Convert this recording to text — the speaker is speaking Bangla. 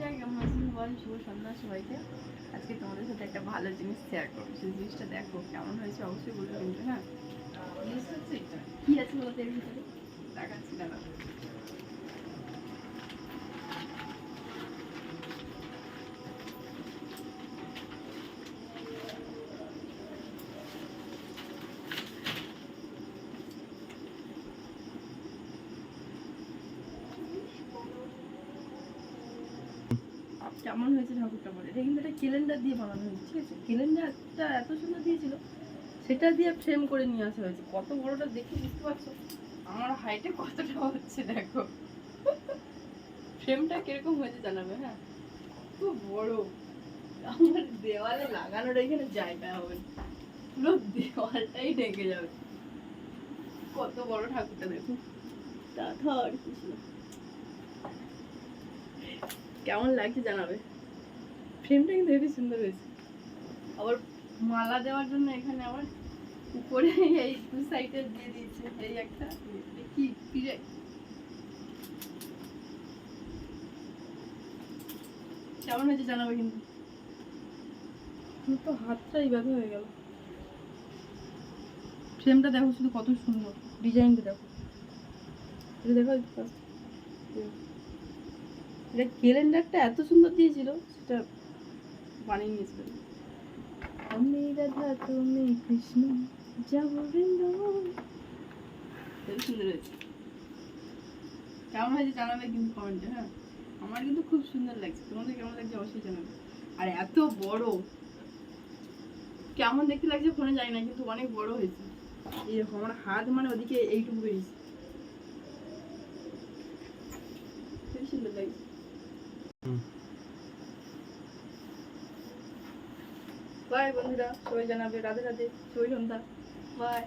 বন্ধুরা কেমন আছেন বল? শুভ সন্ধ্যা সবাইকে। আজকে তোমাদের সাথে একটা ভালো জিনিস শেয়ার করবো, সেই জিনিসটা দেখো কেমন হয়েছে অবশ্যই বলবে কিন্তু। হ্যাঁ, জিনিস হচ্ছে এটা। কি আছে বলতে এর ভিতরে দেখাচ্ছি, দাঁড়া। কেমন হয়েছে ঠাকুরটা বলে? এটা কিন্তু একটা ক্যালেন্ডার দিয়ে বানানো হয়েছে, ঠিক আছে? ক্যালেন্ডারটা এত সুন্দর দিয়েছিল, সেটা দিয়ে ফ্রেম করে নিয়ে আসা হয়েছে। কত বড়টা দেখে বুঝতে পারছো আমার হাইটে কতটা হচ্ছে, দেখো। ফ্রেমটা কিরকম হয়েছে জানাবে। হ্যাঁ, খুব বড়। আমার দেওয়ালে লাগানোর এখানে জায়গা হবে না, পুরো দেওয়ালটাই ঢেকে যাবে। কত বড় ঠাকুরটা দেখো, দাদা আর কিছু না। কেমন লাগছে জানাবে। ফ্রেমটা কিন্তু হেবি সুন্দর হয়েছে। আবার মালা দেওয়ার জন্য এখানে আবার উপরে এই দু সাইডে দিয়ে দিয়েছে এই একটা কি পিরে। কেমন হয়েছে জানাবে কিন্তু। তো হাতটাই ব্যথা হয়ে গেল। ফ্রেমটা দেখো শুধু কত সুন্দর, ডিজাইনটা দেখো। এটা দেখো, এটা ক্যালেন্ডারটা এত সুন্দর দিয়েছিল, সেটা বানিয়ে নিয়েছিল। আমি রাধা তুমি কৃষ্ণ যাব বৃন্দাবন। খুব সুন্দর হয়েছে। কেমন হয়েছে জানাবে কিন্তু কমেন্টে। হ্যাঁ, আমার কিন্তু খুব সুন্দর লাগছে, তোমাদের কেমন লাগছে অবশ্যই জানাবে। আর এত বড়, কেমন দেখতে লাগছে ফোনে যায় না, কিন্তু অনেক বড় হয়েছে। এরকম আমার হাত মানে ওদিকে এইটুকু বেরিয়েছে, খুব সুন্দর লাগছে। বাই বন্ধুরা, সবাই জানাবে। রাধে রাধে, শুভ সন্ধ্যা, বাই।